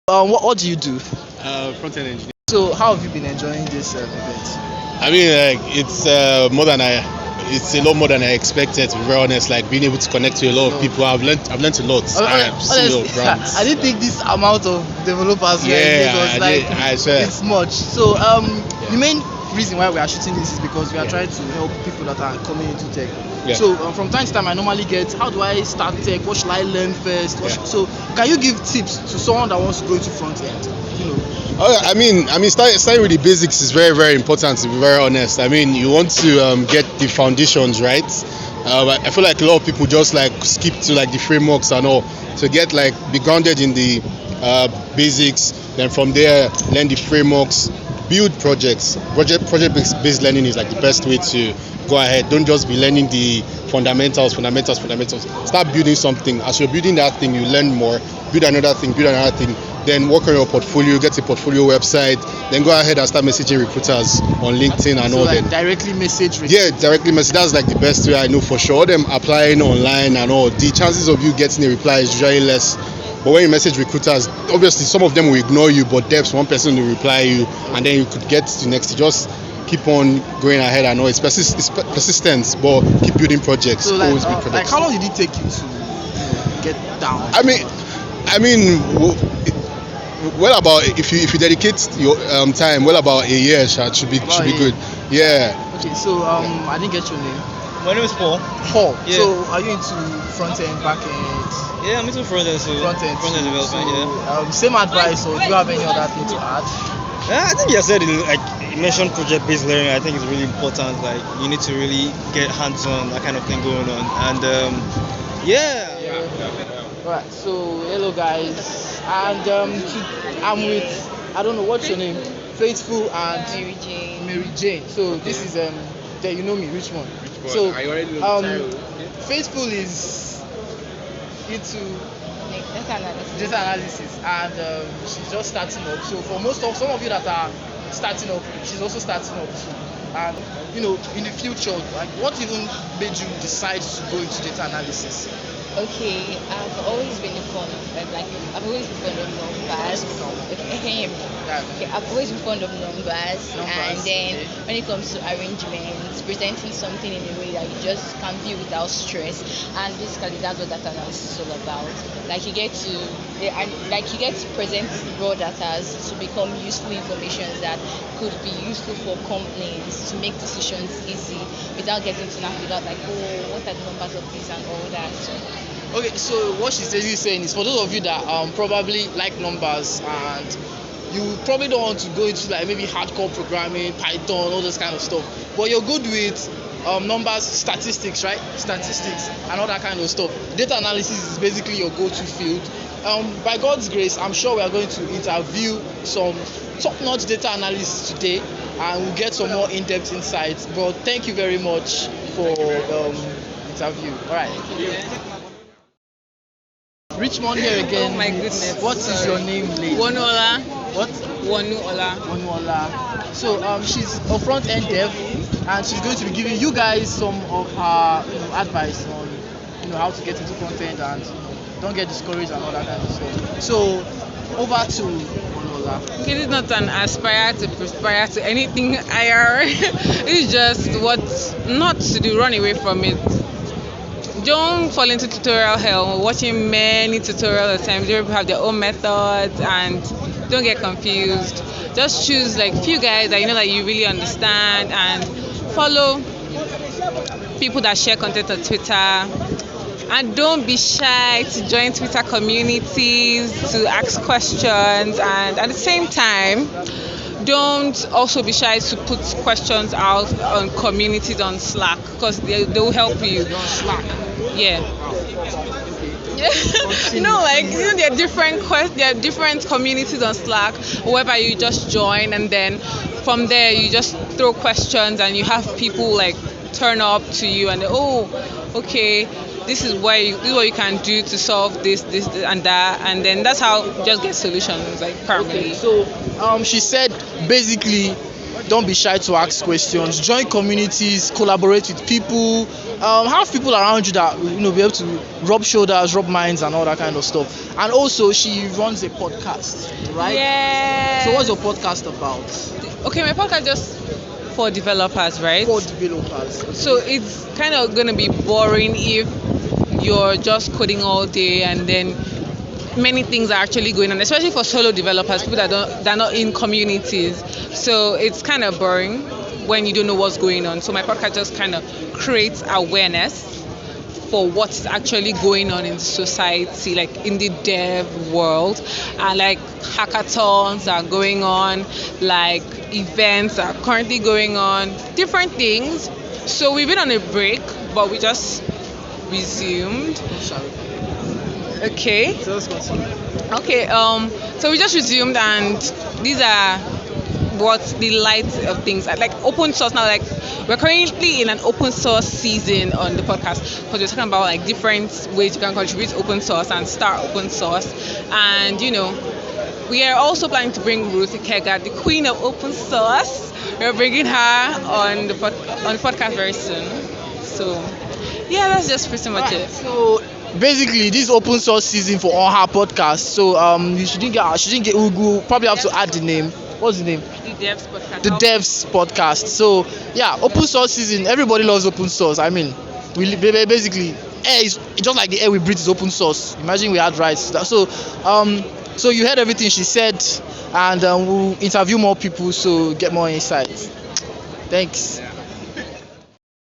What do you do? Front-end engineer. So how have you been enjoying this event? I mean, like it's it's a lot more than I expected. To be very honest, like being able to connect to a lot of people, I've learned a lot. I've seen a lot of brands. I didn't think this amount of developers were in Yeah, Lagos. I Like did. I swear. it's much. So the main reason why we are shooting this is because we are trying to help people that are coming into tech. Yeah. So from time to time, I normally get, how do I start tech? What should I learn first? So can you give tips to someone that wants to go into front end? You know. Oh, starting with the basics is very, very important. To be very honest, I mean, you want to get the foundations right. I feel like a lot of people just like skip to like the frameworks and all. So get like be grounded in the basics. Then from there, learn the frameworks, build projects. Project based learning is like the best way to go ahead. Don't just be learning the fundamentals. Start building something. As you're building that thing, you learn more. Build another thing. Then work on your portfolio, get a portfolio website, then go ahead and start messaging recruiters on LinkedIn and So all like that. directly message. Yeah, directly message. That's like the best way I know for sure. All them applying online and all, the chances of you getting a reply is usually less. But when you message recruiters, obviously some of them will ignore you, but there's one person will reply you, and then you could get to the next. Just keep on going ahead and all. It's persistence, but keep building projects. So Always build projects. like how long did it take you to get down? I mean, well about if you dedicate your time, well about a year, should be good. Yeah. Okay, so I didn't get your name. My name is Paul. Paul. Yeah. So are you into front end, back end? Yeah, I'm into front end, so Front end. development. So, Yeah. same advice. Or do you have any other thing to add? Yeah, I think you said it, like you mentioned project-based learning. I think it's really important. Like you need to really get hands-on, that kind of thing going on. And yeah. Alright. So hello guys, and I'm with, I don't know what's your name, Faithful and Mary Jane. Mary Jane. So this is there, you know me, Richmond. So Faithful is into Like data analysis. data analysis, and she's just starting up. So for some of you that are starting up, she's also starting up too. And in the future, like what even made you decide to go into data analysis? Okay, I've always been fond of like I've always been fond of numbers. Okay, can you hear me? Yeah. Okay, I've always been fond of numbers, and then okay. when it comes to arrangements, presenting something in a way that you just can view without stress, and basically that's what data analysis is all about. Like you get to present raw data to become useful information that could be useful for companies to make decisions easy without getting to now figure out like, oh, what are the numbers of this and all that. So Okay, so what she's basically saying is for those of you that probably like numbers and you probably don't want to go into like maybe hardcore programming, Python, all this kind of stuff, but you're good with numbers, statistics, right? Statistics and all that kind of stuff. Data analysis is basically your go-to field. By God's grace, I'm sure we are going to interview some top-notch data analysts today, and we'll get some more in-depth insights. But thank you very much for interview. All right. Richmond here again. Oh my goodness. What is your name, lady? Wonuola. What? Wonuola. Manuela. So she's a front end dev, and she's going to be giving you guys some of her advice on how to get into front end and don't get discouraged and all that kind of stuff. So over to Manuela. Okay, this is not an aspire to perspire to anything IR. It's just what not to do, run away from it. Don't fall into tutorial hell. Watching many tutorial attempts, they have their own methods, and don't get confused. Just choose like few guys that that you really understand, and follow people that share content on Twitter. And don't be shy to join Twitter communities, to ask questions, and at the same time, don't also be shy to put questions out on communities on Slack, because they'll help you. Slack. Yeah. There are different communities on Slack, whereby you just join, and then from there you just throw questions, and you have people like turn up to you and okay, this is what you can do to solve this and that, and then that's how you just get solutions like permanently. Okay, so she said basically don't be shy to ask questions, join communities, collaborate with people, have people around you that be able to rub shoulders, rub minds, and all that kind of stuff. And also, she runs a podcast, right? Yeah. So what's your podcast about? Okay, my podcast just for developers, right? For developers. So it's kind of gonna be boring if you're just coding all day and then many things are actually going on, especially for solo developers, people that are not in communities. So it's kind of boring when you don't know what's going on. So my podcast just kind of creates awareness for what's actually going on in society, like in the dev world, and like hackathons are going on, like events are currently going on, different things. So we've been on a break, but we just resumed. Okay. So let's continue. Okay. So we just resumed, and these are what the light of things are. Like open source now. Like we're currently in an open source season on the podcast because we're talking about like different ways you can contribute to open source and start open source. And we are also planning to bring Ruth Ikega, the queen of open source. We're bringing her on the podcast very soon. So yeah, that's just pretty much it. So basically, this open source season for all her podcasts. So you shouldn't get. We'll probably have to add the name. What's the name? The Devs podcast. The Devs podcast. So yeah, open source season. Everybody loves open source. I mean, we basically air is just like the air we breathe is open source. Imagine we had rights. So you heard everything she said, and we'll interview more people so get more insights. Thanks.